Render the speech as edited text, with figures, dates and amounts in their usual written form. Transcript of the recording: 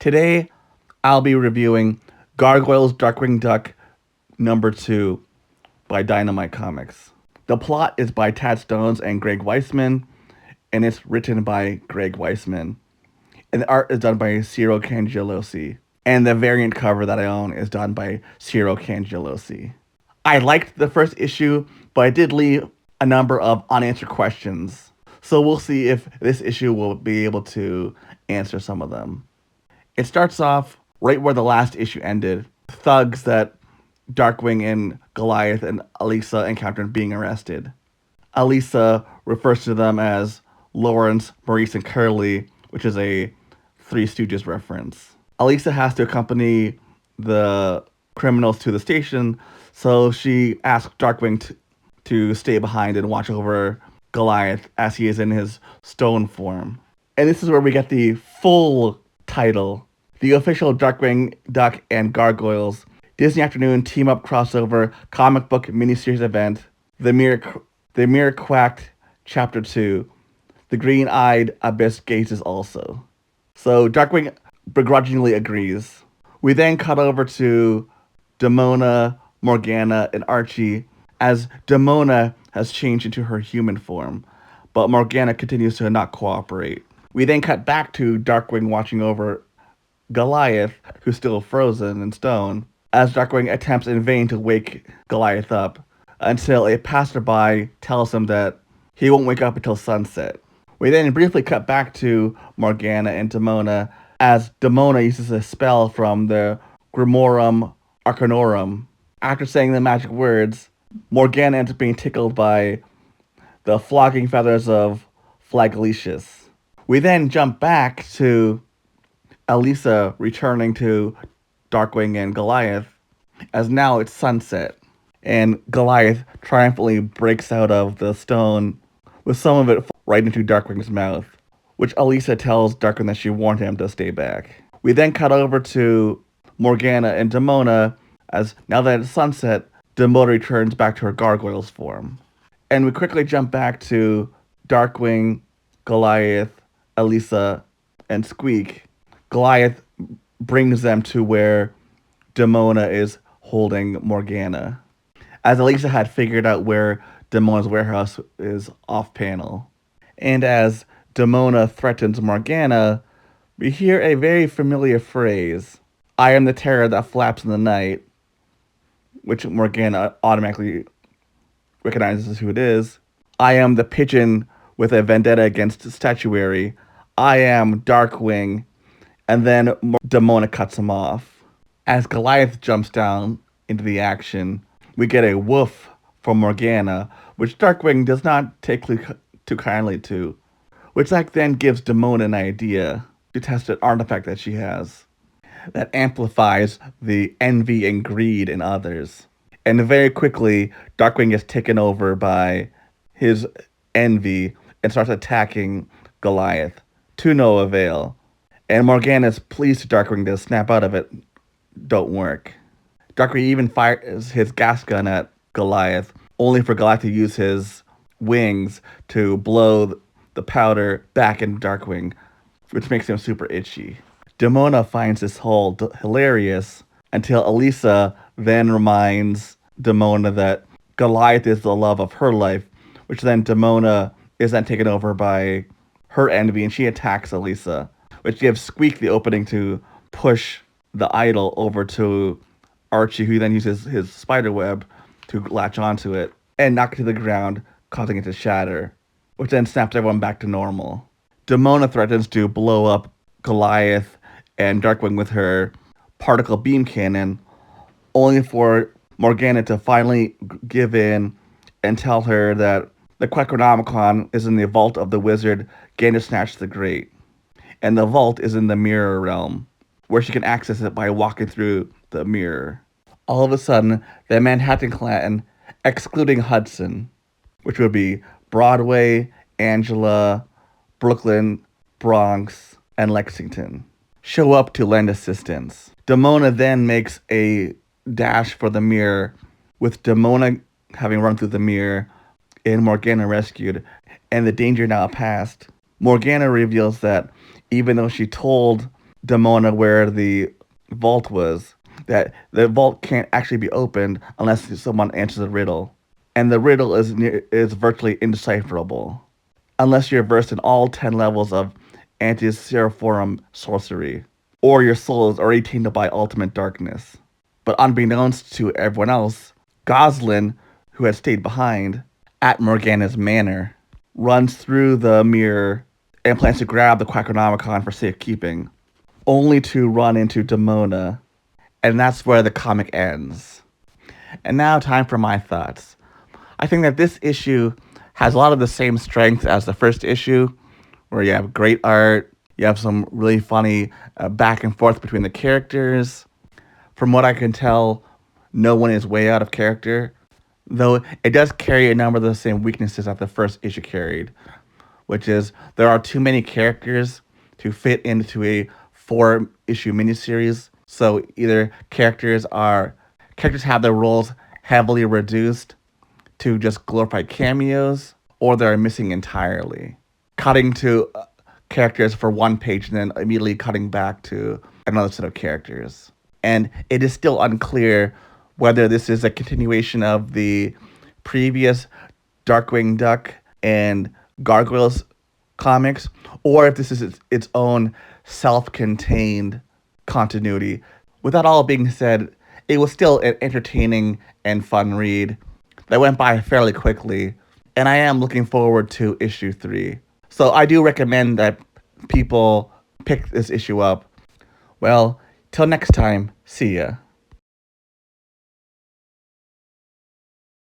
Today, I'll be reviewing Gargoyles Darkwing Duck number 2 by Dynamite Comics. The plot is by Tad Stones and Greg Weisman, and it's written by Greg Weisman. And the art is done by Ciro Cangelosi. And the variant cover that I own is done by Ciro Cangelosi. I liked the first issue, but I did leave a number of unanswered questions. So we'll see if this issue will be able to answer some of them. It starts off right where the last issue ended. Thugs that Darkwing and Goliath and Elisa encountered being arrested. Elisa refers to them as Lawrence, Maurice, and Curly, which is a Three Stooges reference. Elisa has to accompany the criminals to the station, so she asks Darkwing to stay behind and watch over Goliath as he is in his stone form. And this is where we get the full title, the official Darkwing Duck and Gargoyles Disney Afternoon Team Up Crossover Comic Book Miniseries Event, The Mirror Quacked Chapter 2, The Green-Eyed Abyss Gazes Also. So Darkwing begrudgingly agrees. We then cut over to Demona, Morgana, and Archie as Demona has changed into her human form, but Morgana continues to not cooperate. We then cut back to Darkwing watching over Goliath, who's still frozen in stone, as Darkwing attempts in vain to wake Goliath up, until a passerby tells him that he won't wake up until sunset. We then briefly cut back to Morgana and Demona, as Demona uses a spell from the Grimorum Arcanorum. After saying the magic words, Morgana ends up being tickled by the flogging feathers of Flagellicious. We then jump back to Elisa returning to Darkwing and Goliath, as now it's sunset, and Goliath triumphantly breaks out of the stone with some of it right into Darkwing's mouth, which Elisa tells Darkwing that she warned him to stay back. We then cut over to Morgana and Demona, as now that it's sunset, Demona returns back to her Gargoyles form. And we quickly jump back to Darkwing, Goliath, Elisa, and Squeak. Goliath brings them to where Demona is holding Morgana, as Elisa had figured out where Demona's warehouse is off-panel. And as Demona threatens Morgana, we hear a very familiar phrase, "I am the terror that flaps in the night," which Morgana automatically recognizes who it is. "I am the pigeon with a vendetta against statuary. I am Darkwing." And then Demona cuts him off. As Goliath jumps down into the action, we get a woof from Morgana, which Darkwing does not take too kindly to, which then gives Demona an idea to test an artifact that she has that amplifies the envy and greed in others. And very quickly, Darkwing is taken over by his envy and starts attacking Goliath, to no avail. And Morgana's pleas to Darkwing to snap out of it don't work. Darkwing even fires his gas gun at Goliath, only for Goliath to use his wings to blow the powder back into Darkwing, which makes him super itchy. Demona finds this whole hilarious until Elisa then reminds Demona that Goliath is the love of her life, which then Demona is then taken over by her envy, and she attacks Elisa, which gives Squeak the opening to push the idol over to Archie, who then uses his spider web to latch onto it and knock it to the ground, causing it to shatter, which then snaps everyone back to normal. Demona threatens to blow up Goliath and Darkwing with her particle beam cannon, only for Morgana to finally give in and tell her that the Quackonomicon is in the vault of the wizard Gandersnatch the Great, and the vault is in the mirror realm, where she can access it by walking through the mirror. All of a sudden, the Manhattan clan, excluding Hudson, which would be Broadway, Angela, Brooklyn, Bronx, and Lexington, show up to lend assistance. Demona then makes a dash for the mirror, with Demona having run through the mirror and Morgana rescued, and the danger now past. Morgana reveals that even though she told Demona where the vault was. That the vault can't actually be opened unless someone answers a riddle, and the riddle is virtually indecipherable unless you're versed in all 10 levels of anti-Seraphim sorcery, or your soul is already tainted by ultimate darkness. But unbeknownst to everyone else, Goslin, who had stayed behind at Morgana's manor, runs through the mirror and plans to grab the Quackonomicon for safekeeping, only to run into Demona, and that's where the comic ends. And now, time for my thoughts. I think that this issue has a lot of the same strength as the first issue, where you have great art, you have some really funny back and forth between the characters. From what I can tell, no one is way out of character, though it does carry a number of the same weaknesses that the first issue carried, which is there are too many characters to fit into a 4-issue miniseries. So either characters have their roles heavily reduced to just glorified cameos, or they're missing entirely. Cutting to characters for one page and then immediately cutting back to another set of characters. And it is still unclear whether this is a continuation of the previous Darkwing Duck and Gargoyles comics, or if this is its own self-contained continuity. With that all being said, it was still an entertaining and fun read that went by fairly quickly, and I am looking forward to issue 3. So I do recommend that people pick this issue up. Well, till next time, see ya.